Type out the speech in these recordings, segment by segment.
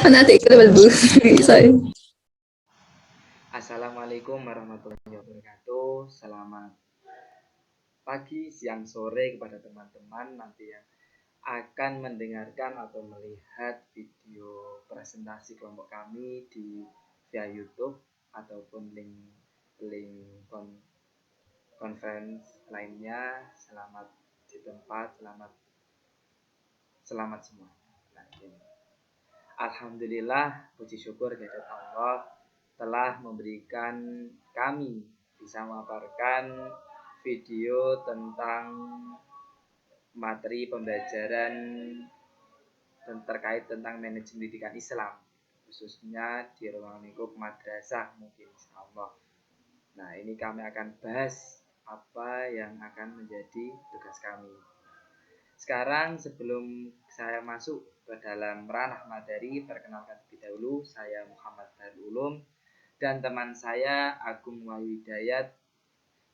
Nanti ikut bu. Sorry. Assalamualaikum warahmatullahi wabarakatuh. Selamat pagi, siang, sore kepada teman-teman nanti yang akan mendengarkan atau melihat video presentasi kelompok kami via YouTube ataupun link conference lainnya. Selamat di tempat, selamat semua. Nah, Alhamdulillah, puji syukur kehadirat Allah telah memberikan kami bisa memaparkan video tentang materi pembelajaran terkait tentang manajemen pendidikan Islam, khususnya di ruang lingkup madrasah mungkin insyaallah. Nah, ini kami akan bahas apa yang akan menjadi tugas kami. Sekarang sebelum saya masuk ke dalam ranah materi, perkenalkan terlebih dahulu, saya Muhammad Baharul Ulum dan teman saya Agung Wahyu Hidayat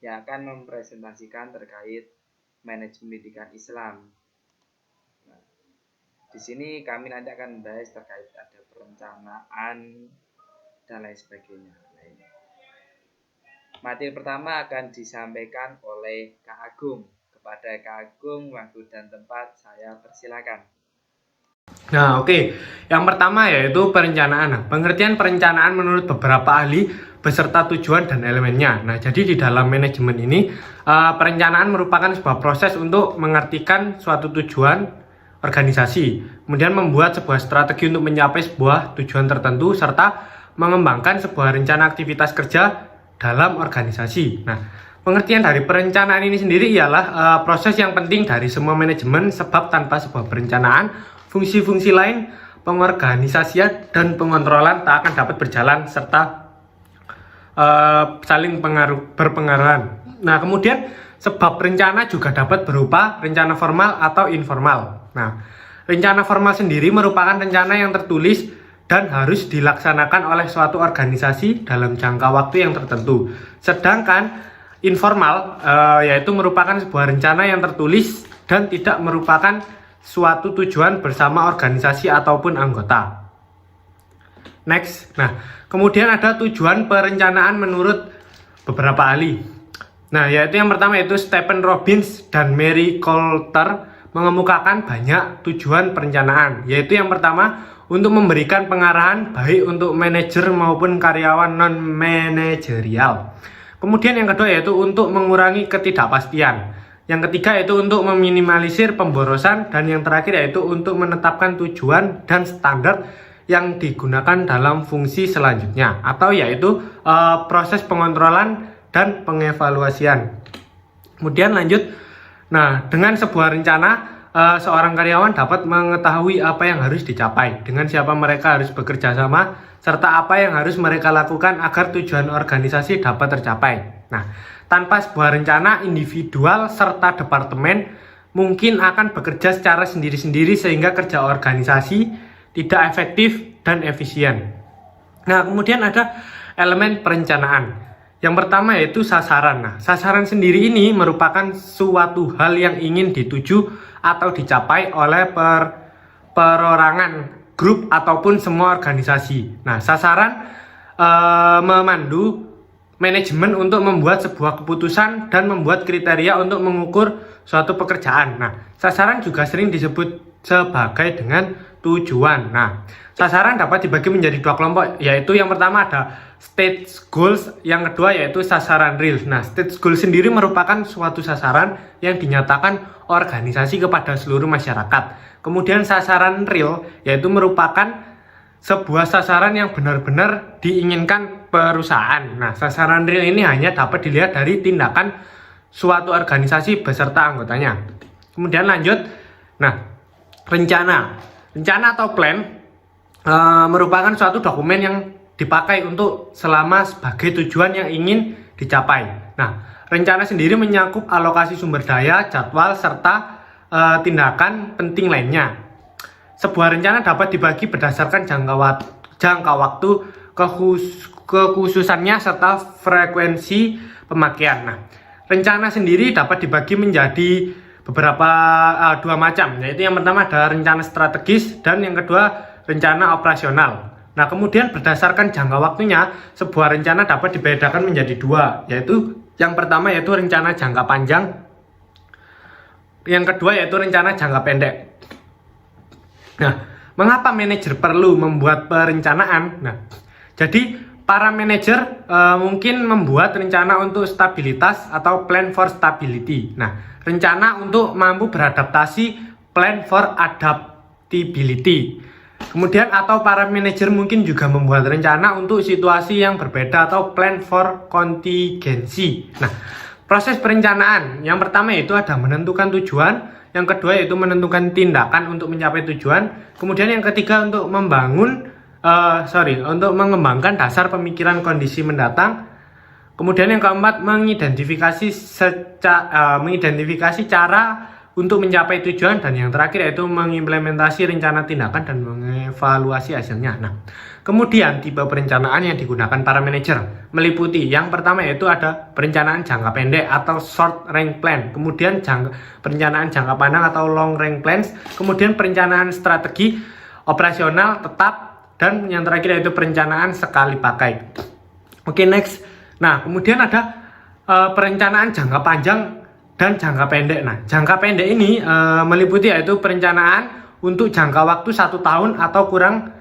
yang akan mempresentasikan terkait manajemen pendidikan Islam. Nah, di sini kami nanti akan membahas terkait ada perencanaan dan lain sebagainya. Materi pertama akan disampaikan oleh Kak Agung. Kepada Kak Agung, waktu dan tempat saya persilakan. Nah, oke. Yang pertama yaitu perencanaan. Nah, pengertian perencanaan menurut beberapa ahli beserta tujuan dan elemennya. Nah, jadi di dalam manajemen ini perencanaan merupakan sebuah proses untuk mengartikan suatu tujuan organisasi, kemudian membuat sebuah strategi untuk mencapai sebuah tujuan tertentu serta mengembangkan sebuah rencana aktivitas kerja dalam organisasi. Nah, pengertian dari perencanaan ini sendiri ialah proses yang penting dari semua manajemen, sebab tanpa sebuah perencanaan fungsi-fungsi lain, pengorganisasian dan pengontrolan tak akan dapat berjalan serta saling berpengaruhan. Nah, kemudian sebab rencana juga dapat berupa rencana formal atau informal. Nah, rencana formal sendiri merupakan rencana yang tertulis dan harus dilaksanakan oleh suatu organisasi dalam jangka waktu yang tertentu. Sedangkan informal yaitu merupakan sebuah rencana yang tertulis dan tidak merupakan suatu tujuan bersama organisasi ataupun anggota. Next. Nah, kemudian ada tujuan perencanaan menurut beberapa ahli. Nah, yaitu yang pertama yaitu Stephen Robbins dan Mary Coulter mengemukakan banyak tujuan perencanaan, yaitu yang pertama untuk memberikan pengarahan baik untuk manajer maupun karyawan non-manajerial. Kemudian yang kedua yaitu untuk mengurangi ketidakpastian. Yang ketiga yaitu untuk meminimalisir pemborosan, dan yang terakhir yaitu untuk menetapkan tujuan dan standar yang digunakan dalam fungsi selanjutnya, atau yaitu proses pengontrolan dan pengevaluasian. Kemudian lanjut. Nah, dengan sebuah rencana seorang karyawan dapat mengetahui apa yang harus dicapai, dengan siapa mereka harus bekerja sama, serta apa yang harus mereka lakukan agar tujuan organisasi dapat tercapai. Nah, tanpa sebuah rencana, individual serta departemen mungkin akan bekerja secara sendiri-sendiri sehingga kerja organisasi tidak efektif dan efisien. Nah, kemudian ada elemen perencanaan. Yang pertama yaitu sasaran. Nah, sasaran sendiri ini merupakan suatu hal yang ingin dituju atau dicapai oleh perorangan, grup ataupun semua organisasi. Nah, sasaran memandu manajemen untuk membuat sebuah keputusan dan membuat kriteria untuk mengukur suatu pekerjaan. Nah, sasaran juga sering disebut sebagai dengan tujuan. Nah, sasaran dapat dibagi menjadi dua kelompok, yaitu yang pertama ada stage goals, yang kedua yaitu sasaran real. Nah, stage goal sendiri merupakan suatu sasaran yang dinyatakan organisasi kepada seluruh masyarakat. Kemudian sasaran real yaitu merupakan sebuah sasaran yang benar-benar diinginkan perusahaan. Nah, sasaran real ini hanya dapat dilihat dari tindakan suatu organisasi beserta anggotanya. Kemudian lanjut. Nah, rencana atau plan merupakan suatu dokumen yang dipakai untuk selama sebagai tujuan yang ingin dicapai. Nah, rencana sendiri menyakup alokasi sumber daya, jadwal, serta tindakan penting lainnya. Sebuah rencana dapat dibagi berdasarkan jangka waktu, kekhususannya serta frekuensi pemakaian. Nah, rencana sendiri dapat dibagi menjadi beberapa dua macam, yaitu yang pertama ada rencana strategis dan yang kedua rencana operasional. Nah, kemudian berdasarkan jangka waktunya, sebuah rencana dapat dibedakan menjadi dua, yaitu yang pertama yaitu rencana jangka panjang, yang kedua yaitu rencana jangka pendek. Nah, mengapa manajer perlu membuat perencanaan? Nah, jadi para manajer mungkin membuat rencana untuk stabilitas atau plan for stability. Nah, rencana untuk mampu beradaptasi, plan for adaptability. Kemudian atau para manajer mungkin juga membuat rencana untuk situasi yang berbeda atau plan for contingency. Nah, proses perencanaan yang pertama itu ada menentukan tujuan, yang kedua yaitu menentukan tindakan untuk mencapai tujuan, kemudian yang ketiga untuk untuk mengembangkan dasar pemikiran kondisi mendatang, kemudian yang keempat mengidentifikasi cara untuk mencapai tujuan, dan yang terakhir yaitu mengimplementasi rencana tindakan dan mengevaluasi hasilnya. Nah, kemudian tipe perencanaan yang digunakan para manajer meliputi yang pertama yaitu ada perencanaan jangka pendek atau short range plan, kemudian perencanaan jangka panjang atau long range plans, kemudian perencanaan strategi operasional tetap, dan yang terakhir yaitu perencanaan sekali pakai. Oke, next. Nah, kemudian ada perencanaan jangka panjang dan jangka pendek. Nah, jangka pendek ini meliputi yaitu perencanaan untuk jangka waktu 1 tahun atau kurang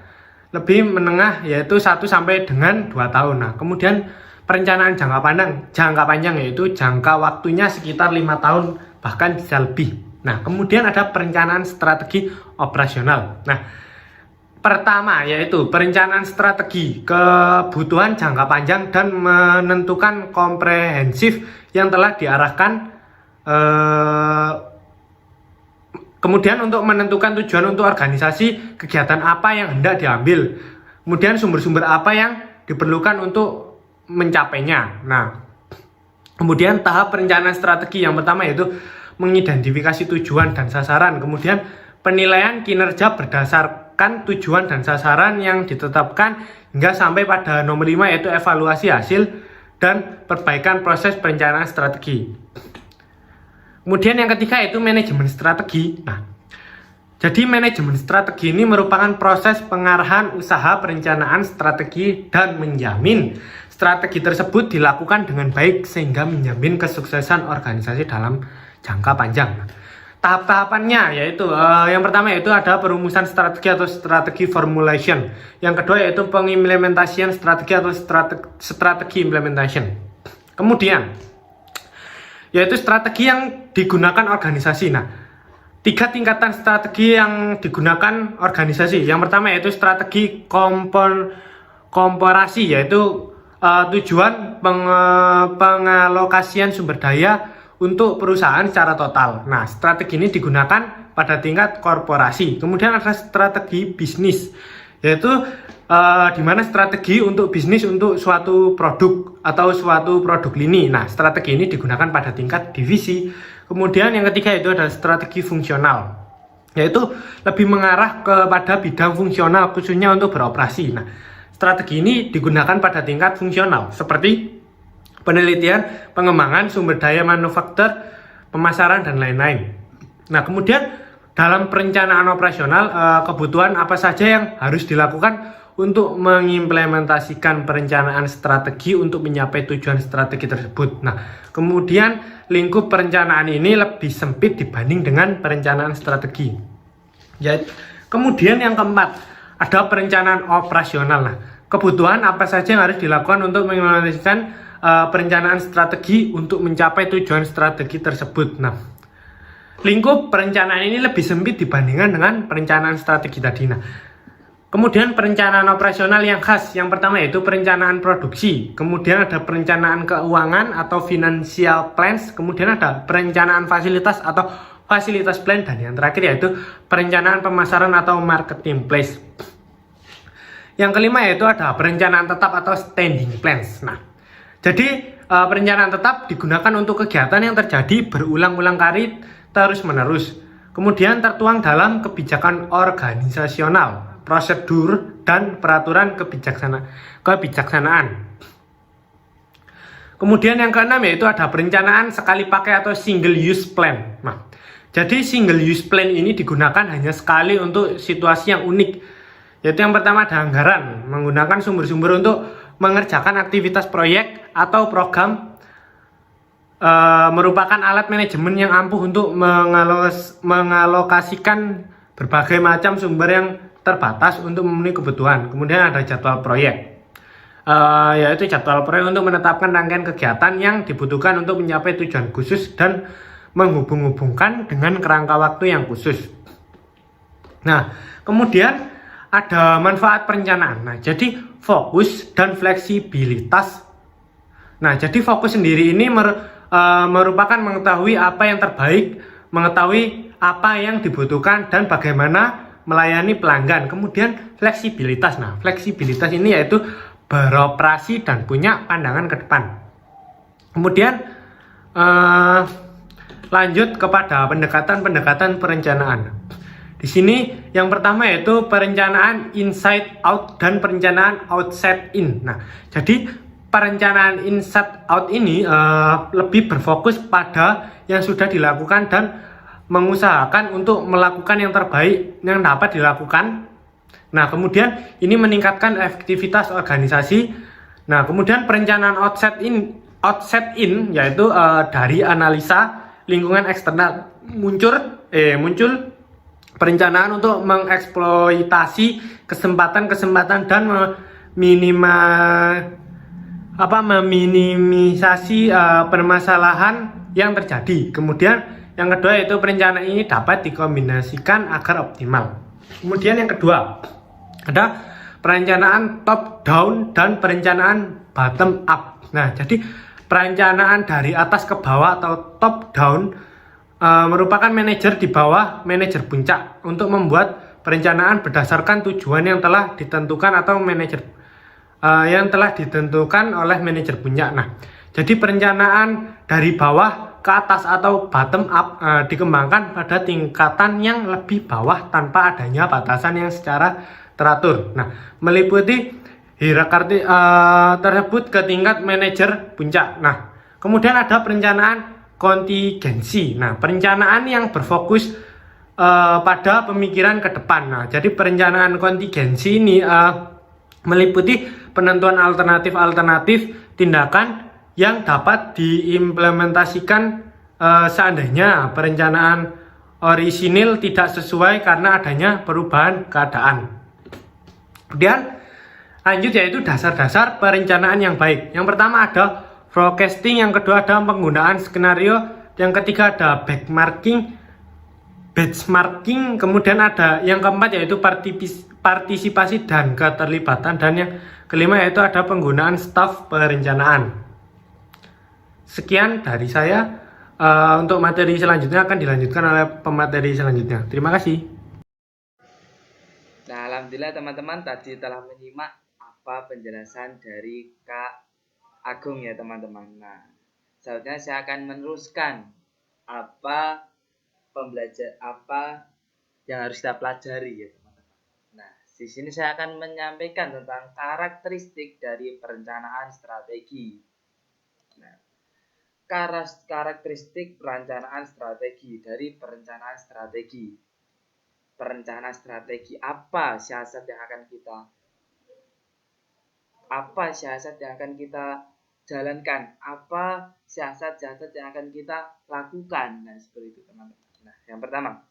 lebih menengah, yaitu 1 sampai dengan 2 tahun. Nah, kemudian perencanaan jangka panjang yaitu jangka waktunya sekitar 5 tahun bahkan bisa lebih. Nah, kemudian ada perencanaan strategi operasional. Nah, pertama yaitu perencanaan strategi kebutuhan jangka panjang dan menentukan komprehensif yang telah diarahkan, kemudian untuk menentukan tujuan untuk organisasi, kegiatan apa yang hendak diambil, kemudian sumber-sumber apa yang diperlukan untuk mencapainya. Nah, kemudian tahap perencanaan strategi yang pertama yaitu mengidentifikasi tujuan dan sasaran, kemudian penilaian kinerja berdasarkan tujuan dan sasaran yang ditetapkan hingga sampai pada nomor 5 yaitu evaluasi hasil dan perbaikan proses perencanaan strategi. Kemudian yang ketiga yaitu manajemen strategi. Nah, jadi manajemen strategi ini merupakan proses pengarahan usaha perencanaan strategi dan menjamin strategi tersebut dilakukan dengan baik sehingga menjamin kesuksesan organisasi dalam jangka panjang. Tahap-tahapannya yaitu yang pertama yaitu ada perumusan strategi atau strategi formulation. Yang kedua yaitu pengimplementasian strategi atau strategi implementation. Kemudian yaitu strategi yang digunakan organisasi. Nah, 3 tingkatan strategi yang digunakan organisasi. Yang pertama yaitu strategi komparasi, yaitu tujuan pengalokasian sumber daya untuk perusahaan secara total. Nah, strategi ini digunakan pada tingkat korporasi. Kemudian ada strategi bisnis, yaitu di mana strategi untuk bisnis untuk suatu produk atau suatu produk lini. Nah, strategi ini digunakan pada tingkat divisi. Kemudian yang ketiga itu adalah strategi fungsional, yaitu lebih mengarah kepada bidang fungsional khususnya untuk beroperasi. Nah, strategi ini digunakan pada tingkat fungsional seperti penelitian, pengembangan sumber daya manufaktur, pemasaran, dan lain-lain. Nah, kemudian dalam perencanaan operasional, kebutuhan apa saja yang harus dilakukan untuk mengimplementasikan perencanaan strategi untuk mencapai tujuan strategi tersebut. Nah, kemudian lingkup perencanaan ini lebih sempit dibanding dengan perencanaan strategi. Kemudian yang keempat, ada perencanaan operasional. Nah, kebutuhan apa saja yang harus dilakukan untuk mengimplementasikan perencanaan strategi untuk mencapai tujuan strategi tersebut. Nah, lingkup perencanaan ini lebih sempit dibandingkan dengan perencanaan strategi tadi. Nah, kemudian perencanaan operasional yang khas, yang pertama yaitu perencanaan produksi, kemudian ada perencanaan keuangan atau financial plans, kemudian ada perencanaan fasilitas atau fasilitas plan, dan yang terakhir yaitu perencanaan pemasaran atau marketing place. Yang kelima yaitu ada perencanaan tetap atau standing plans. Nah, jadi perencanaan tetap digunakan untuk kegiatan yang terjadi berulang-ulang kali terus-menerus. Kemudian tertuang dalam kebijakan organisasional, prosedur, dan peraturan kebijaksanaan. Kemudian yang keenam yaitu ada perencanaan sekali pakai atau single use plan. Nah, jadi single use plan ini digunakan hanya sekali untuk situasi yang unik. Yaitu yang pertama ada anggaran, menggunakan sumber-sumber untuk mengerjakan aktivitas proyek atau program, merupakan alat manajemen yang ampuh untuk mengalokasikan berbagai macam sumber yang terbatas untuk memenuhi kebutuhan. Kemudian ada jadwal proyek, yaitu jadwal proyek untuk menetapkan rangkaian kegiatan yang dibutuhkan untuk mencapai tujuan khusus dan menghubung-hubungkan dengan kerangka waktu yang khusus. Nah, kemudian ada manfaat perencanaan. Nah, jadi fokus dan fleksibilitas. Nah, jadi fokus sendiri ini merupakan mengetahui apa yang terbaik, mengetahui apa yang dibutuhkan dan bagaimana melayani pelanggan. Kemudian fleksibilitas. Nah, fleksibilitas ini yaitu beroperasi dan punya pandangan ke depan. Kemudian lanjut kepada pendekatan perencanaan. Di sini yang pertama yaitu perencanaan inside out dan perencanaan outside in. Nah, jadi perencanaan inside out ini lebih berfokus pada yang sudah dilakukan dan mengusahakan untuk melakukan yang terbaik yang dapat dilakukan. Nah, kemudian ini meningkatkan efektivitas organisasi. Nah, kemudian perencanaan outside in yaitu dari analisa lingkungan eksternal muncul perencanaan untuk mengeksploitasi kesempatan-kesempatan dan meminimisasi permasalahan yang terjadi. Kemudian yang kedua yaitu perencanaan ini dapat dikombinasikan agar optimal. Kemudian yang kedua ada perencanaan top down dan perencanaan bottom up. Nah, jadi perencanaan dari atas ke bawah atau top down merupakan manajer di bawah manajer puncak untuk membuat perencanaan berdasarkan tujuan yang telah ditentukan atau oleh manajer puncak. Nah, jadi perencanaan dari bawah ke atas atau bottom up dikembangkan pada tingkatan yang lebih bawah tanpa adanya batasan yang secara teratur. Nah, meliputi hierarki tersebut ke tingkat manajer puncak. Nah, kemudian ada perencanaan kontingensi. Nah, perencanaan yang berfokus pada pemikiran ke depan. Nah, jadi perencanaan kontingensi ini meliputi penentuan alternatif tindakan yang dapat diimplementasikan seandainya perencanaan orisinil tidak sesuai karena adanya perubahan keadaan. Kemudian lanjut yaitu dasar-dasar perencanaan yang baik. Yang pertama ada forecasting, yang kedua ada penggunaan skenario, yang ketiga ada benchmarking, kemudian ada yang keempat yaitu partisipasi dan keterlibatan, dan yang kelima yaitu ada penggunaan staf perencanaan. Sekian dari saya. Untuk materi selanjutnya akan dilanjutkan oleh pemateri selanjutnya. Terima kasih. Nah, alhamdulillah teman-teman tadi telah menyimak apa penjelasan dari Kak Agung ya teman-teman. Nah, selanjutnya saya akan meneruskan apa yang harus kita pelajari ya teman-teman. Nah, di sini saya akan menyampaikan tentang karakteristik dari perencanaan strategi. Nah, karakteristik perencanaan strategi dari perencanaan strategi. Perencanaan strategi apa siasat yang akan kita jalankan, apa siasat yang akan kita lakukan. Nah, seperti itu teman-teman. Nah, yang pertama,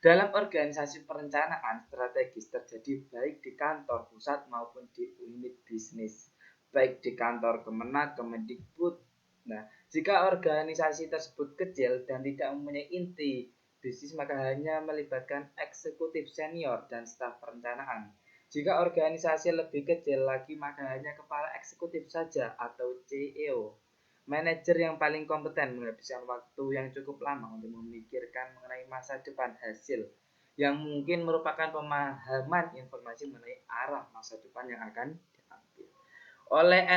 dalam organisasi perencanaan strategis terjadi baik di kantor pusat maupun di unit bisnis, baik di kantor Kemenak, Kemendikbud. Nah, jika organisasi tersebut kecil dan tidak mempunyai inti bisnis, maka hanya melibatkan eksekutif senior dan staf perencanaan. Jika organisasi lebih kecil lagi, maka hanya kepala eksekutif saja atau CEO. Manajer yang paling kompeten menghabiskan waktu yang cukup lama untuk memikirkan mengenai masa depan hasil, yang mungkin merupakan pemahaman informasi mengenai arah masa depan yang akan diambil oleh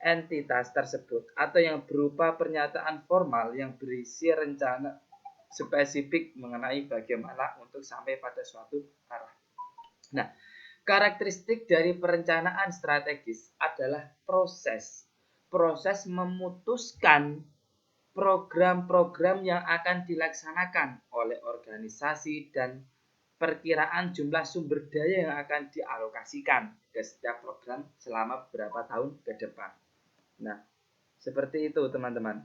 entitas tersebut, atau yang berupa pernyataan formal yang berisi rencana spesifik mengenai bagaimana untuk sampai pada suatu arah. Nah, karakteristik dari perencanaan strategis adalah proses proses memutuskan program-program yang akan dilaksanakan oleh organisasi dan perkiraan jumlah sumber daya yang akan dialokasikan ke setiap program selama beberapa tahun ke depan. Nah, seperti itu teman-teman.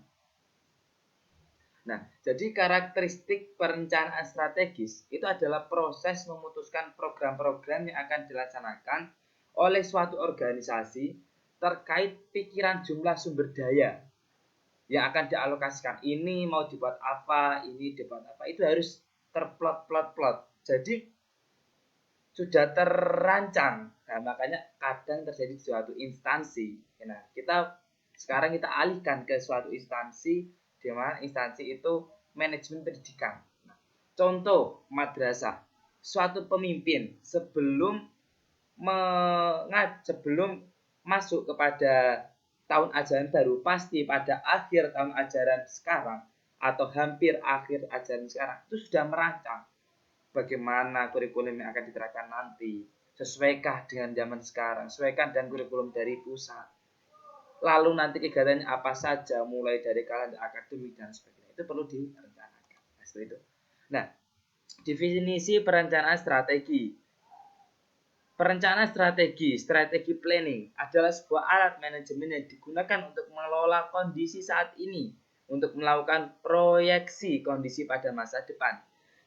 Nah, jadi karakteristik perencanaan strategis itu adalah proses memutuskan program-program yang akan dilaksanakan oleh suatu organisasi terkait pikiran jumlah sumber daya yang akan dialokasikan. Ini mau dibuat apa, ini dibuat apa, itu harus terplot. Jadi sudah terancang. Nah, makanya kadang terjadi di suatu instansi. Nah, sekarang kita alihkan ke suatu instansi, di mana instansi itu manajemen pendidikan. Nah, contoh madrasah, suatu pemimpin sebelum masuk kepada tahun ajaran baru, pasti pada akhir tahun ajaran sekarang atau hampir akhir ajaran sekarang itu sudah merancang bagaimana kurikulum yang akan diterapkan nanti, sesuaikah dengan zaman sekarang, sesuaikan dengan kurikulum dari pusat. Lalu nanti kegiatannya apa saja, mulai dari kalender akademik dan sebagainya, itu perlu direncanakan. Nah, seperti itu. Nah, definisi perencanaan strategi. Perencanaan strategi planning adalah sebuah alat manajemen yang digunakan untuk mengelola kondisi saat ini, untuk melakukan proyeksi kondisi pada masa depan.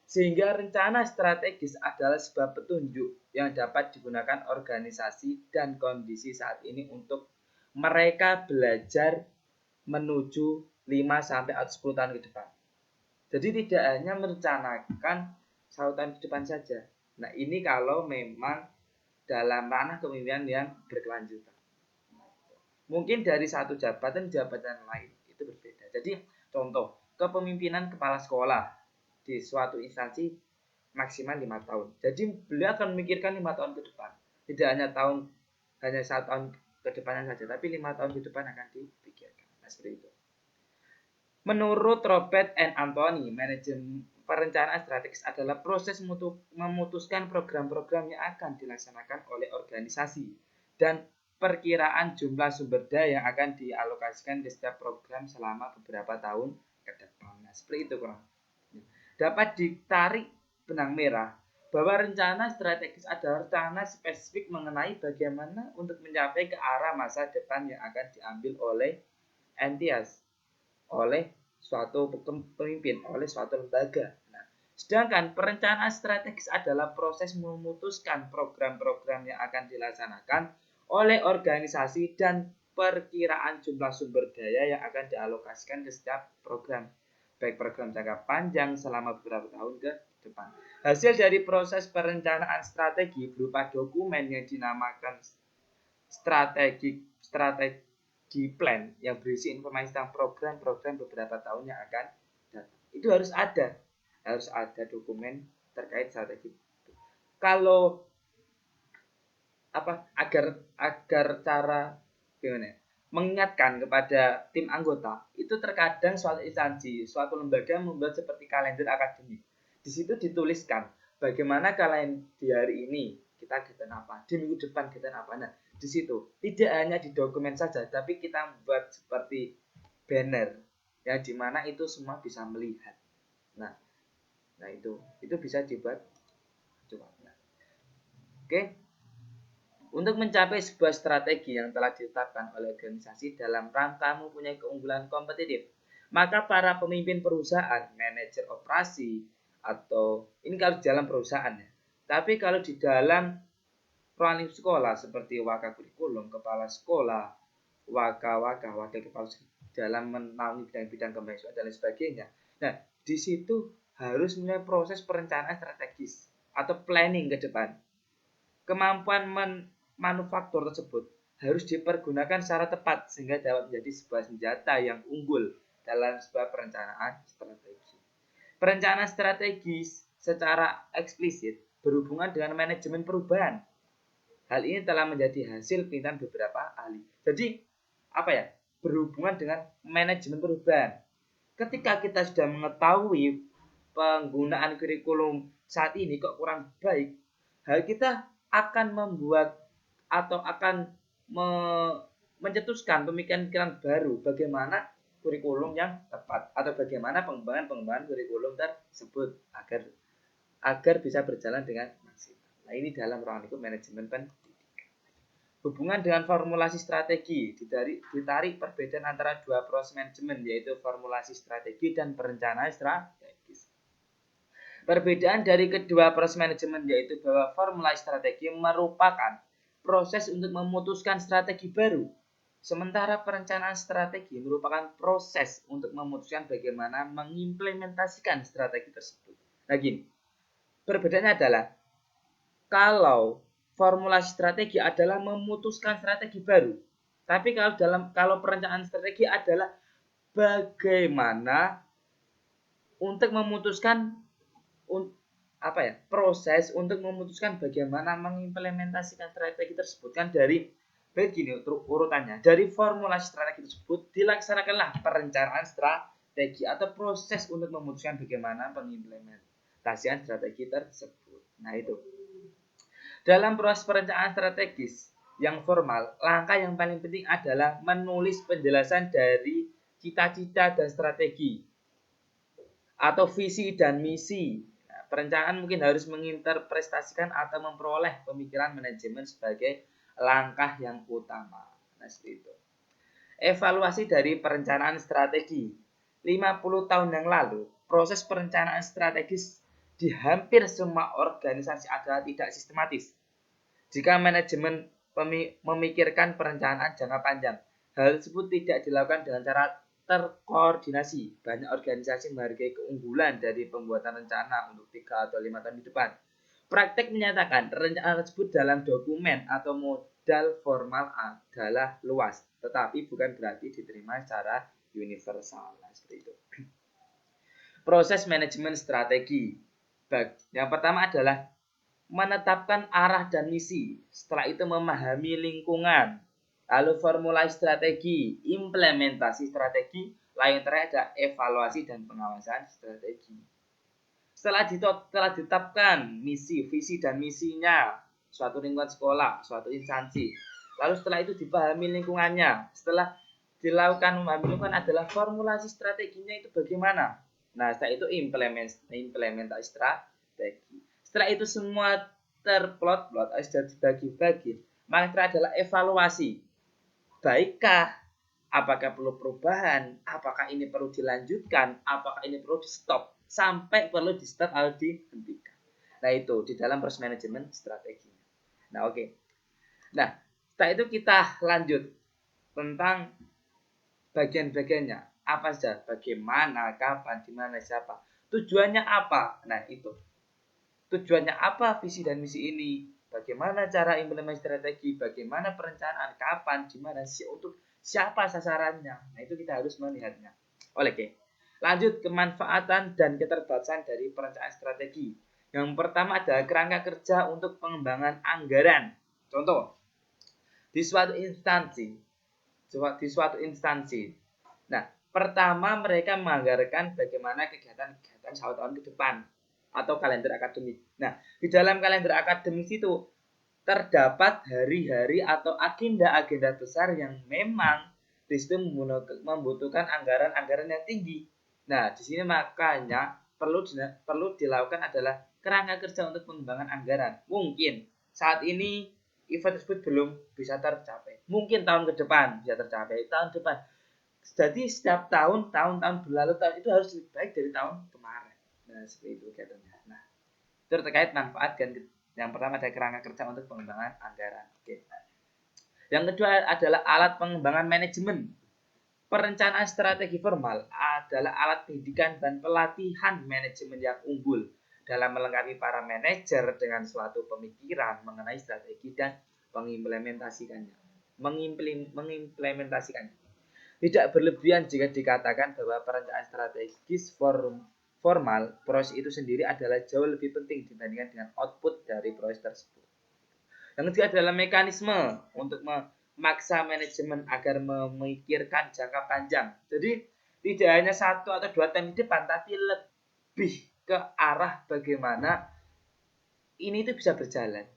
Sehingga rencana strategis adalah sebuah petunjuk yang dapat digunakan organisasi dan kondisi saat ini untuk mereka belajar menuju 5-10 tahun ke depan. Jadi tidak hanya merencanakan 1 tahun ke depan saja. Nah, ini kalau memang dalam ranah kepemimpinan yang berkelanjutan. Mungkin dari satu jabatan lain itu berbeda. Jadi contoh kepemimpinan kepala sekolah di suatu instansi maksimal 5 tahun. Jadi beliau akan memikirkan 5 tahun ke depan. Tidak hanya 1 tahun ke depannya saja, tapi 5 tahun ke depan akan dipikirkan. Nah, seperti itu. Menurut Robert and Anthony, manajemen perencanaan strategis adalah proses memutuskan program-program yang akan dilaksanakan oleh organisasi dan perkiraan jumlah sumber daya yang akan dialokasikan ke setiap program selama beberapa tahun ke depan. Nah, seperti itu kurang. Dapat ditarik benang merah bahwa rencana strategis adalah rencana spesifik mengenai bagaimana untuk mencapai ke arah masa depan yang akan diambil oleh entitas, oleh suatu pemimpin, oleh suatu lembaga. Nah, sedangkan perencanaan strategis adalah proses memutuskan program-program yang akan dilaksanakan oleh organisasi dan perkiraan jumlah sumber daya yang akan dialokasikan ke setiap program, baik program jangka panjang selama beberapa tahun ke depan. Hasil dari proses perencanaan strategi berupa dokumen yang dinamakan strategi plan yang berisi informasi tentang program-program beberapa tahun yang akan datang. Itu harus ada dokumen terkait strategi. Kalau agar cara gimana mengingatkan kepada tim anggota, itu terkadang suatu instansi, suatu lembaga membuat seperti kalender akademik. Di situ dituliskan bagaimana kalian di hari ini kita kegiatan apa, di minggu depan kegiatan apa. Nah, di situ tidak hanya di dokumen saja, tapi kita membuat seperti banner yang dimana itu semua bisa melihat. Nah itu bisa dibuat coba. Oke. Untuk mencapai sebuah strategi yang telah ditetapkan oleh organisasi dalam rangka mempunyai keunggulan kompetitif, maka para pemimpin perusahaan, manajer operasi, atau ini kalau di dalam perusahaan ya. Tapi kalau di dalam ruang sekolah seperti waka kurikulum, kepala sekolah, wakil kepala sekolah dalam menaungi bidang-bidang kemahasiswaan dan lain sebagainya. Nah, di situ harus mulai proses perencanaan strategis atau planning ke depan. Kemampuan manufaktur tersebut harus dipergunakan secara tepat sehingga dapat menjadi sebuah senjata yang unggul dalam sebuah perencanaan strategi. Perencanaan strategis secara eksplisit berhubungan dengan manajemen perubahan. Hal ini telah menjadi hasil penelitian beberapa ahli. Jadi, berhubungan dengan manajemen perubahan. Ketika kita sudah mengetahui penggunaan kurikulum saat ini kok kurang baik, hal kita akan membuat atau akan mencetuskan pemikiran baru bagaimana kurikulum yang tepat atau bagaimana pengembangan kurikulum tersebut agar bisa berjalan dengan maksimal. Nah, ini dalam ruang lingkup manajemen pendidikan. Hubungan dengan formulasi strategi, ditarik perbedaan antara dua proses manajemen, yaitu formulasi strategi dan perencanaan strategis. Perbedaan dari kedua proses manajemen yaitu bahwa formulasi strategi merupakan proses untuk memutuskan strategi baru, sementara perencanaan strategi merupakan proses untuk memutuskan bagaimana mengimplementasikan strategi tersebut. Nah, gini, perbedaannya adalah kalau formulasi strategi adalah memutuskan strategi baru. Tapi kalau perencanaan strategi adalah bagaimana untuk memutuskan proses untuk memutuskan bagaimana mengimplementasikan strategi tersebut. Kan dari begini urutannya. Dari formulasi strategi tersebut dilaksanakanlah perencanaan strategi atau proses untuk memutuskan bagaimana pengimplementasian strategi tersebut. Nah, itu. Dalam proses perencanaan strategis yang formal, langkah yang paling penting adalah menulis penjelasan dari cita-cita dan strategi atau visi dan misi. Nah, perencanaan mungkin harus menginterpretasikan atau memperoleh pemikiran manajemen sebagai langkah yang utama. Nah, seperti itu. Evaluasi dari perencanaan strategi. 50 tahun yang lalu, proses perencanaan strategis di hampir semua organisasi adalah tidak sistematis. Jika manajemen memikirkan perencanaan jangka panjang, hal tersebut tidak dilakukan dengan cara terkoordinasi. Banyak organisasi menghargai keunggulan dari pembuatan rencana untuk 3 atau 5 tahun di depan. Praktek menyatakan rencana tersebut dalam dokumen atau modal formal adalah luas, tetapi bukan berarti diterima secara universal. Nah, seperti itu. Proses manajemen strategi. Yang pertama adalah menetapkan arah dan misi. Setelah itu memahami lingkungan. Lalu formulasi strategi, implementasi strategi, lain terakhir ada evaluasi dan pengawasan strategi. Setelah ditetapkan misi, visi dan misinya suatu lingkungan sekolah, suatu instansi. Lalu setelah itu dipahami lingkungannya. Setelah dilakukan memahami lingkungan adalah formulasi strateginya itu bagaimana. Nah, setelah itu implementasi strategi. Setelah itu semua terplot-plot, sudah dibagi-bagi, maka adalah evaluasi. Baikkah? Apakah perlu perubahan? Apakah ini perlu dilanjutkan? Apakah ini perlu di stop? Sampai perlu di stop atau dihentikan. Nah, itu di dalam proses manajemen strategi. Nah, oke. Nah, setelah itu kita lanjut tentang bagian-bagiannya. Apa saja? Bagaimana, kapan, di mana, siapa. Tujuannya apa? Nah, itu. Tujuannya apa visi dan misi ini? Bagaimana cara implementasi strategi? Bagaimana perencanaan? Kapan? Di mana? Untuk siapa sasarannya? Nah, itu kita harus melihatnya. Oke. Lanjut kemanfaatan dan keterbatasan dari perencanaan strategi. Yang pertama adalah kerangka kerja untuk pengembangan anggaran. Contoh, di suatu instansi. Nah, pertama mereka menganggarkan bagaimana kegiatan-kegiatan 1 tahun ke depan atau kalender akademik. Nah, di dalam kalender akademik itu terdapat hari-hari atau agenda-agenda besar yang memang di situ membutuhkan anggaran-anggaran yang tinggi. Nah, di sini makanya perlu dilakukan adalah kerangka kerja untuk pengembangan anggaran. Mungkin saat ini event tersebut belum bisa tercapai. Mungkin tahun ke depan bisa tercapai, tahun depan. Jadi setiap tahun berlalu, tahun itu harus lebih baik dari tahun kemarin. Nah, seperti itu katanya. Nah, itu terkait manfaat dan yang pertama ada kerangka kerja untuk pengembangan anggaran. Oke. Yang kedua adalah alat pengembangan manajemen. Perencanaan strategi formal adalah alat pendidikan dan pelatihan manajemen yang unggul dalam melengkapi para manajer dengan suatu pemikiran mengenai strategi dan mengimplementasikannya. Tidak berlebihan jika dikatakan bahwa perencanaan strategis formal proses itu sendiri adalah jauh lebih penting dibandingkan dengan output dari proses tersebut. Yang ketiga adalah mekanisme untuk memaksa manajemen agar memikirkan jangka panjang. Jadi tidak hanya 1 atau 2 tahun di depan, tapi lebih ke arah bagaimana ini itu bisa berjalan.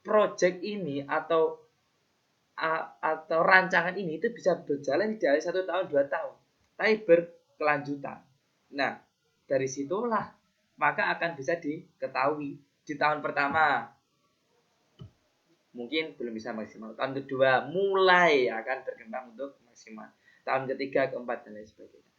Project ini atau atau rancangan ini itu bisa berjalan tidak hanya 1 tahun 2 tahun, tapi berkelanjutan. Nah, dari situlah maka akan bisa diketahui di tahun pertama mungkin belum bisa maksimal, tahun kedua mulai akan berkembang untuk maksimal, tahun ketiga, keempat dan lain sebagainya.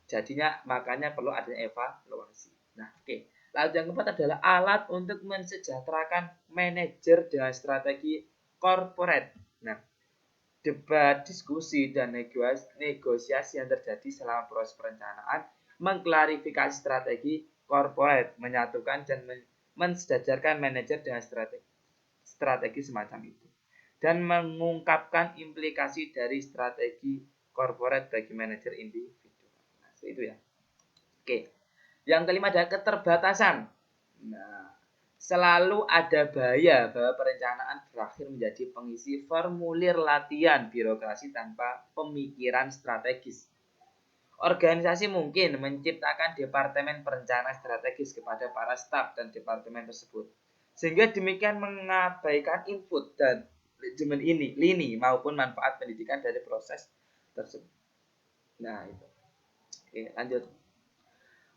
Jadinya makanya perlu adanya evaluasi. Nah, oke. Lalu yang keempat adalah alat untuk mensejahterakan manajer dengan strategi corporate. Nah, debat, diskusi, dan negosiasi yang terjadi selama proses perencanaan mengklarifikasi strategi corporate, menyatukan dan mensejajarkan manajer dengan strategi semacam itu, dan mengungkapkan implikasi dari strategi corporate bagi manajer individu. Nah, itu ya. Oke. Yang kelima adalah keterbatasan. Nah, selalu ada bahaya bahwa perencanaan berakhir menjadi pengisi formulir latihan birokrasi tanpa pemikiran strategis. Organisasi mungkin menciptakan departemen perencanaan strategis kepada para staf dan departemen tersebut, sehingga demikian mengabaikan input dan manajemen lini maupun manfaat pendidikan dari proses tersebut. Nah, itu. Oke, lanjut.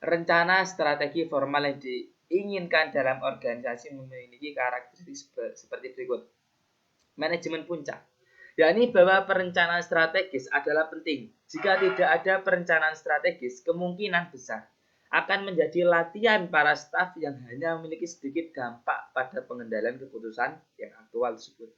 Rencana strategi formal yang diinginkan dalam organisasi memiliki karakteristik seperti berikut. Manajemen puncak, yakni bahwa perencanaan strategis adalah penting. Jika tidak ada perencanaan strategis, kemungkinan besar akan menjadi latihan para staf yang hanya memiliki sedikit dampak pada pengendalian keputusan yang aktual tersebut.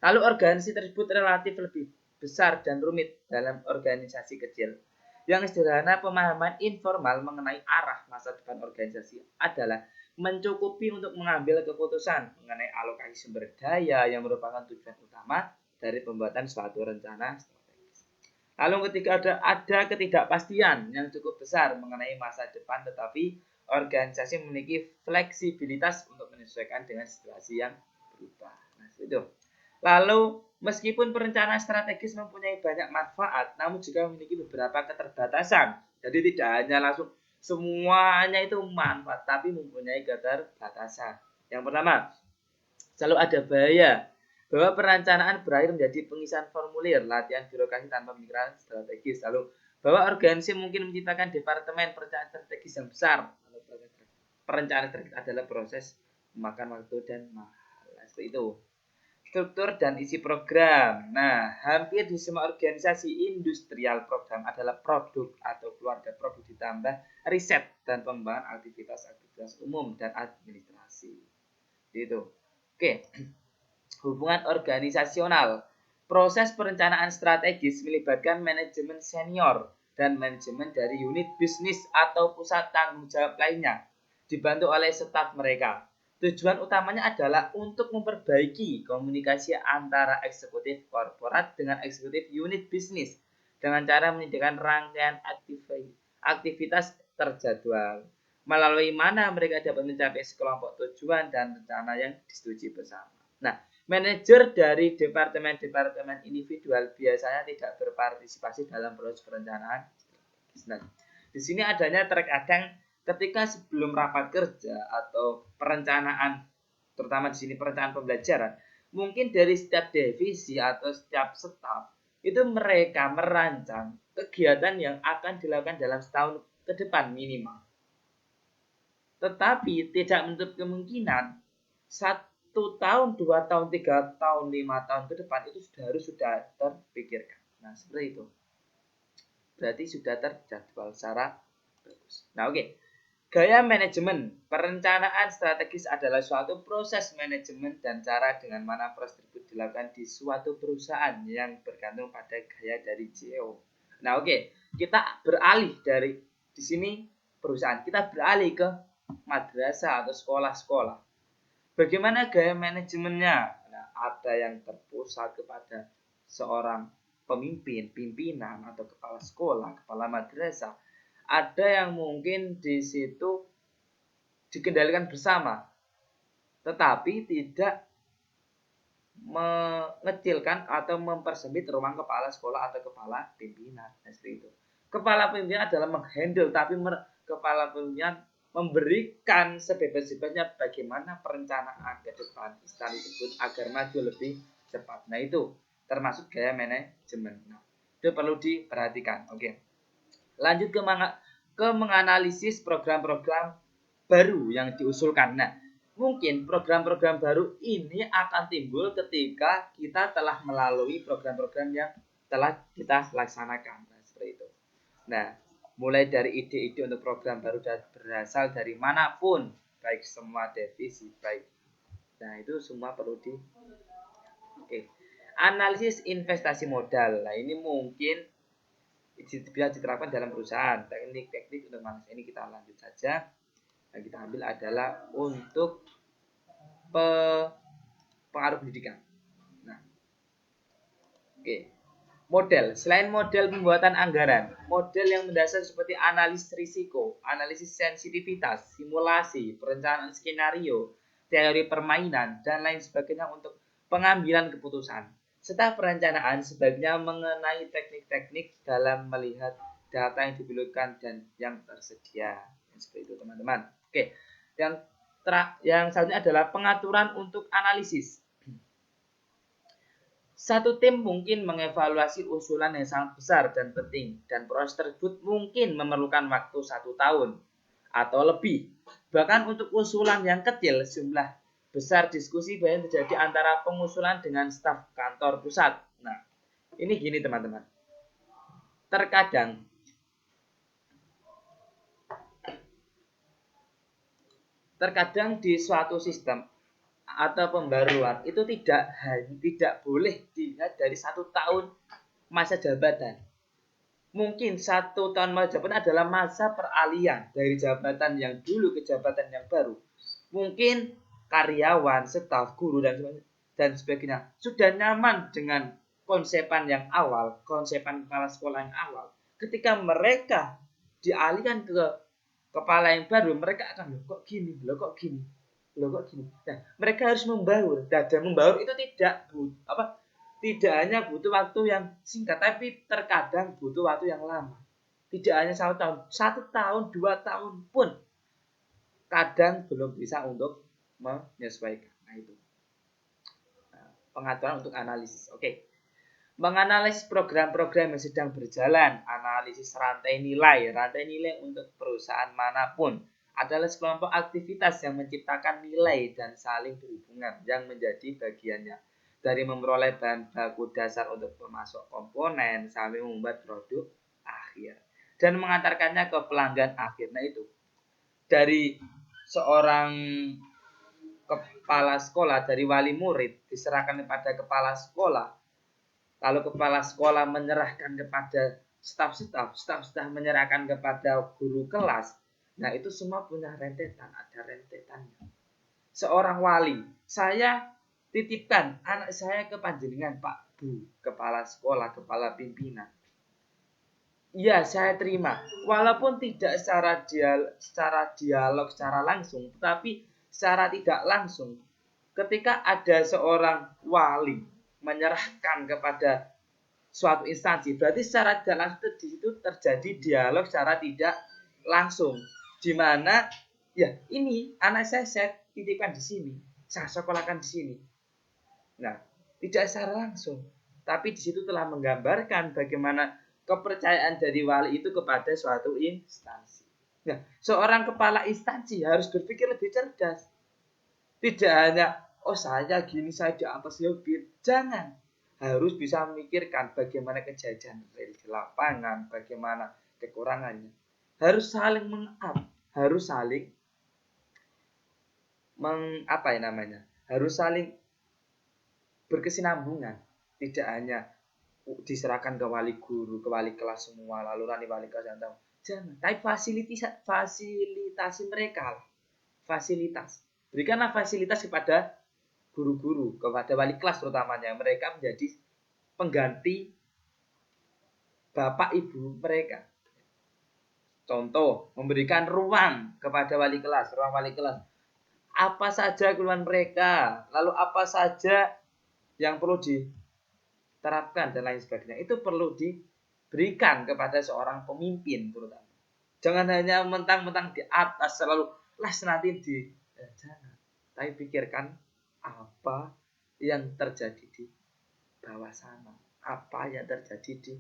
Lalu organisasi tersebut relatif lebih besar dan rumit dalam organisasi kecil. Yang sederhana, pemahaman informal mengenai arah masa depan organisasi adalah mencukupi untuk mengambil keputusan mengenai alokasi sumber daya yang merupakan tujuan utama dari pembuatan suatu rencana strategis. Lalu ketika ada ketidakpastian yang cukup besar mengenai masa depan, tetapi organisasi memiliki fleksibilitas untuk menyesuaikan dengan situasi yang berubah. Nah, itu. Lalu, meskipun perencanaan strategis mempunyai banyak manfaat, namun juga memiliki beberapa keterbatasan. Jadi tidak hanya langsung semuanya itu manfaat, tapi mempunyai keterbatasan. Yang pertama, selalu ada bahaya bahwa perencanaan berakhir menjadi pengisian formulir, latihan birokrasi tanpa pemikiran strategis. Lalu, bahwa organisasi mungkin menciptakan departemen perencanaan strategis yang besar. Perencanaan strategis adalah proses memakan waktu dan mahal. Seperti itu. Struktur dan isi program. Nah, hampir di semua organisasi industrial program adalah produk atau keluarga produk ditambah riset dan pengembangan aktivitas umum dan administrasi. Gitu. Oke. Hubungan organisasional. Proses perencanaan strategis melibatkan manajemen senior dan manajemen dari unit bisnis atau pusat tanggung jawab lainnya, dibantu oleh staf mereka. Tujuan utamanya adalah untuk memperbaiki komunikasi antara eksekutif korporat dengan eksekutif unit bisnis dengan cara menyediakan rangkaian aktivitas terjadwal, melalui mana mereka dapat mencapai sekelompok tujuan dan rencana yang disetujui bersama. Nah, manajer dari departemen-departemen individual biasanya tidak berpartisipasi dalam proses perencanaan. Nah, di sini adanya terkadang ketika sebelum rapat kerja atau perencanaan, terutama di sini perencanaan pembelajaran, mungkin dari setiap divisi atau setiap staf itu mereka merancang kegiatan yang akan dilakukan dalam setahun ke depan minimal. Tetapi tidak menutup kemungkinan 1 tahun, 2 tahun, 3 tahun, 5 tahun ke depan itu sudah terpikirkan. Nah, seperti itu. Berarti sudah terjadwal secara bagus. Nah, oke. Gaya manajemen. Perencanaan strategis adalah suatu proses manajemen dan cara dengan mana proses tersebut dilakukan di suatu perusahaan yang bergantung pada gaya dari CEO. Nah, oke. Kita beralih dari di sini perusahaan. Kita beralih ke madrasah atau sekolah-sekolah. Bagaimana gaya manajemennya? Nah, ada yang terpusat kepada seorang pimpinan atau kepala sekolah, kepala madrasah. Ada yang mungkin di situ dikendalikan bersama, tetapi tidak mengecilkan atau mempersempit ruang kepala sekolah atau kepala pimpinan. Seperti itu. Kepala pimpinan adalah menghandle, tapi kepala pimpinan memberikan sebebas-bebasnya bagaimana perencanaan ke depan istana tersebut agar maju lebih cepat. Nah, itu termasuk gaya manajemen. Nah, itu perlu diperhatikan. Oke. Lanjut ke menganalisis program-program baru yang diusulkan. Nah, mungkin program-program baru ini akan timbul ketika kita telah melalui program-program yang telah kita laksanakan. Nah, seperti itu. Nah, mulai dari ide-ide untuk program baru berasal dari manapun, baik semua divisi, baik. Nah, itu semua perlu di. Oke. Analisis investasi modal. Nah, ini mungkin bisa diterapkan dalam perusahaan. Teknik-teknik untuk malas ini kita lanjut saja. Yang kita ambil adalah untuk pengaruh pendidikan. Nah, oke. Model. Selain model pembuatan anggaran, model yang mendasar seperti analisis risiko, analisis sensitivitas, simulasi, perencanaan skenario, teori permainan, dan lain sebagainya untuk pengambilan keputusan. Serta perencanaan sebaiknya mengenai teknik-teknik dalam melihat data yang diperlukan dan yang tersedia. Seperti itu teman-teman. Oke, yang selanjutnya adalah pengaturan untuk analisis. Satu tim mungkin mengevaluasi usulan yang sangat besar dan penting, dan proses tersebut mungkin memerlukan waktu 1 tahun atau lebih. Bahkan untuk usulan yang kecil, jumlah besar diskusi banyak terjadi antara pengusulan dengan staf kantor pusat. Nah, ini gini teman-teman. Terkadang di suatu sistem atau pembaruan itu tidak boleh dilihat dari 1 tahun masa jabatan. Mungkin 1 tahun masa jabatan adalah masa peralihan dari jabatan yang dulu ke jabatan yang baru. Mungkin karyawan, staf, guru dan sebagainya sudah nyaman dengan konsepan yang awal, konsepan kepala sekolah yang awal. Ketika mereka dialihkan ke kepala yang baru, mereka akan kok gini. Nah, mereka harus membaur. Dan membaur itu tidak hanya butuh waktu yang singkat, tapi terkadang butuh waktu yang lama. Tidak hanya 1 tahun, 1 tahun, 2 tahun pun kadang belum bisa untuk menyesuaikan. Nah, itu pengaturan untuk analisis. Oke. Menganalisis program-program yang sedang berjalan, analisis rantai nilai untuk perusahaan manapun adalah sekelompok aktivitas yang menciptakan nilai dan saling berhubungan yang menjadi bagiannya. Dari memperoleh bahan baku dasar untuk memasok komponen sampai membuat produk akhir dan mengantarkannya ke pelanggan akhir. Nah, itu dari seorang kepala sekolah, dari wali murid diserahkan kepada kepala sekolah. Lalu kepala sekolah menyerahkan kepada staf menyerahkan kepada guru kelas. Nah, itu semua punya rentetan, ada rentetannya. Seorang wali, saya titipkan anak saya ke panjenengan Pak Bu, kepala sekolah, kepala pimpinan. Iya, saya terima. Walaupun tidak secara dialog, secara langsung, tetapi secara tidak langsung. Ketika ada seorang wali menyerahkan kepada suatu instansi, berarti secara tidak langsung di situ terjadi dialog secara tidak langsung, di mana ya ini anak saya titipkan di sini, saya sekolahkan di sini. Nah, tidak secara langsung, tapi di situ telah menggambarkan bagaimana kepercayaan dari wali itu kepada suatu instansi. Nah, seorang kepala instansi harus berpikir lebih cerdas. Tidak hanya saya gini, saya di atas lebih. Jangan. Harus bisa memikirkan bagaimana kejadian real di lapangan, bagaimana kekurangannya. Harus saling harus saling harus saling berkesinambungan. Tidak hanya diserahkan ke wali guru, ke wali kelas semua, lalu wali kelas yang tahu. Jangan. Tapi fasilitasi mereka. Fasilitas. Berikanlah fasilitas kepada guru-guru, kepada wali kelas terutamanya. Mereka menjadi pengganti bapak ibu mereka. Contoh, memberikan ruang kepada wali kelas, ruang wali kelas. Apa saja keluhan mereka, lalu apa saja yang perlu diterapkan dan lain sebagainya. Itu perlu diberikan kepada seorang pemimpin terutama. Jangan hanya mentang-mentang di atas selalu nanti jangan. Tapi pikirkan apa yang terjadi di bawah sana. Apa yang terjadi di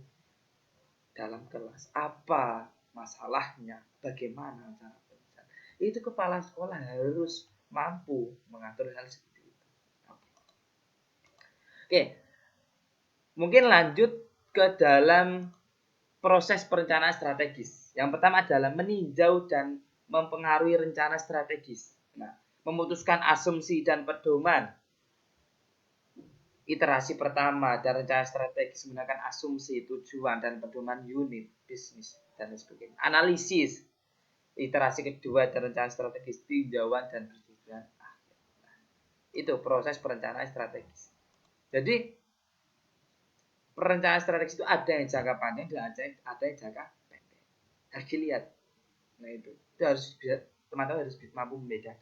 dalam kelas? Apa masalahnya? Bagaimana cara penyelesaian? Itu kepala sekolah harus mampu mengatur hal seperti itu. Oke. Mungkin lanjut ke dalam proses perencanaan strategis. Yang pertama adalah meninjau dan mempengaruhi rencana strategis. Nah, memutuskan asumsi dan pedoman. Iterasi pertama dan rencana strategis menggunakan asumsi, tujuan, dan pedoman unit, bisnis, dan sebagainya. Analisis. Iterasi kedua dan rencana strategis, tinjauan, dan tujuan akhir. Nah, itu proses perencanaan strategis. Jadi, perencanaan strategis itu ada yang jangka panjang dan ada yang jangka pendek. Harus dilihat. Nah itu harus bisa, teman-teman harus mampu membedakan.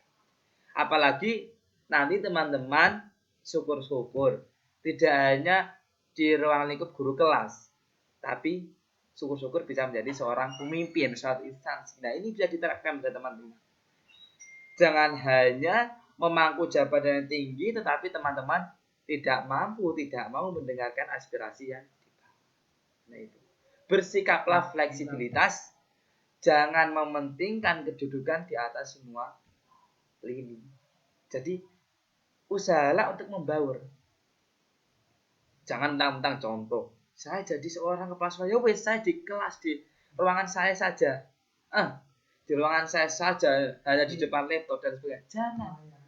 Apalagi nanti teman-teman syukur-syukur tidak hanya di ruang lingkup guru kelas, tapi syukur-syukur bisa menjadi seorang pemimpin suatu instansi. Nah ini bisa diterapkan pada teman-teman. Jangan hanya memangku jabatan yang tinggi, tetapi teman-teman tidak mau mendengarkan aspirasi yang dibawa. Nah itu. Bersikaplah fleksibilitas, jangan mementingkan kedudukan di atas semua lini. Jadi usahalah untuk membaur. Jangan mentang-mentang contoh. Saya jadi seorang kepala sekolah, ya wes saya di kelas di ruangan saya saja. Di ruangan saya saja, hanya di depan laptop dan sebagainya. Jangan.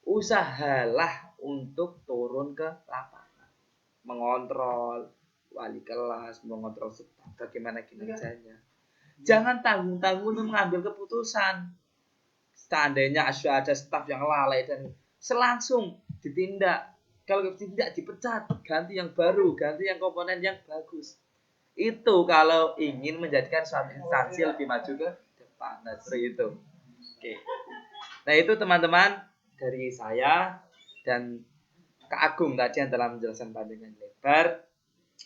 Usahalah untuk turun ke lapangan, mengontrol wali kelas, mengontrol staf, bagaimana kinerjanya. Jangan tanggung-tanggung untuk mengambil keputusan. Seandainya ada staf yang lalai dan selangsung ditindak. Kalau tidak dipecat, ganti yang baru, ganti yang komponen yang bagus. Itu kalau ingin menjadikan suatu instansi lebih maju ke depan. Nah, seperti itu. Oke. Nah, itu teman-teman dari saya dan Kak Agung tadi yang telah menjelaskan panjang lebar.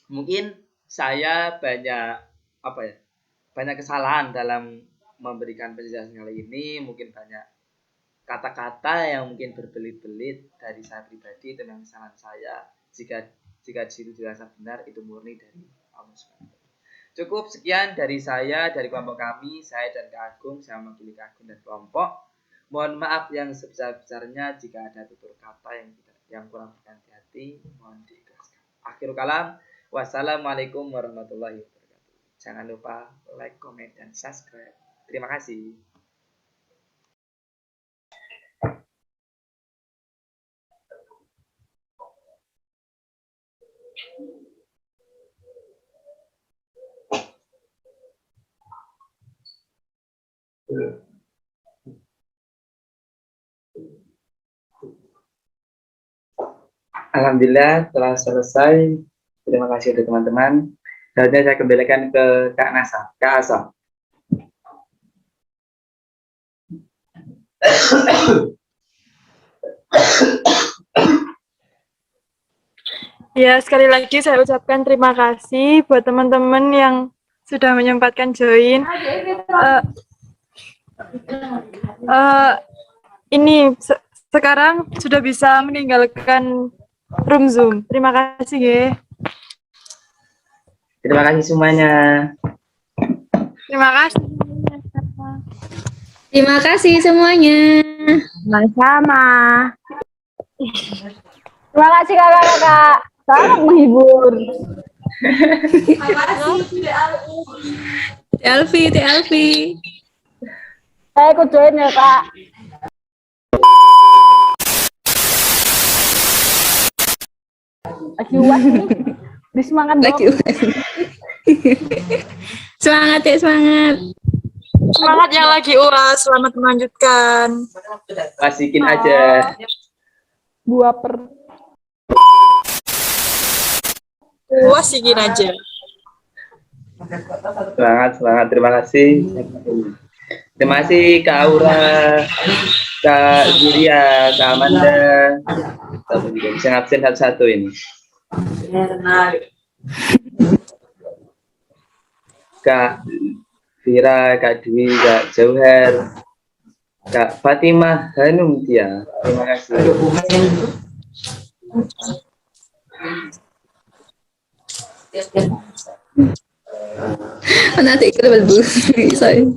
Mungkin saya banyak kesalahan dalam memberikan penjelasan kali ini. Mungkin banyak kata-kata yang mungkin berbelit-belit dari saya pribadi, itu memang kesalahan saya. Jika disitu dirasa benar, itu murni dari Allah SWT. Cukup sekian dari saya, dari kelompok kami, saya dan Kak Agung, saya mewakili Kak Agung dan kelompok. Mohon maaf yang sebesar-besarnya jika ada tutur kata yang kurang berhati-hati, mohon diikhlaskan. Akhirul kalam, wassalamualaikum warahmatullahi wabarakatuh. Jangan lupa like, comment, dan subscribe. Terima kasih. Alhamdulillah telah selesai. Terima kasih untuk teman-teman. Selanjutnya saya kembalikan ke Kak Nasa, Kak Asa. Ya, sekali lagi saya ucapkan terima kasih buat teman-teman yang sudah menyempatkan join. Ini sekarang sudah bisa meninggalkan room Zoom. Terima kasih, Ge. Terima kasih semuanya. Terima kasih. Terima kasih semuanya. Sama-sama. Terima kasih kakak-kakak. Sangat menghibur. Alfi. Saya ikut join ya, Kak. Lagi uas nih. Beri semangat dong. Semangat ya, semangat. Semangat yang lagi uas. Selamat melanjutkan. Pasikin aja. Dua per. Uasikin aja. Semangat. Terima kasih. Terima kasih Kak Aura, Kak Julia, Kak Amanda. Bisa ngabsen satu-satu ini. Kak Vira, Kak Dwi, Kak Jauher, Kak Fatimah Hanum Tia. Terima kasih. Nanti ikut level bu. Sorry.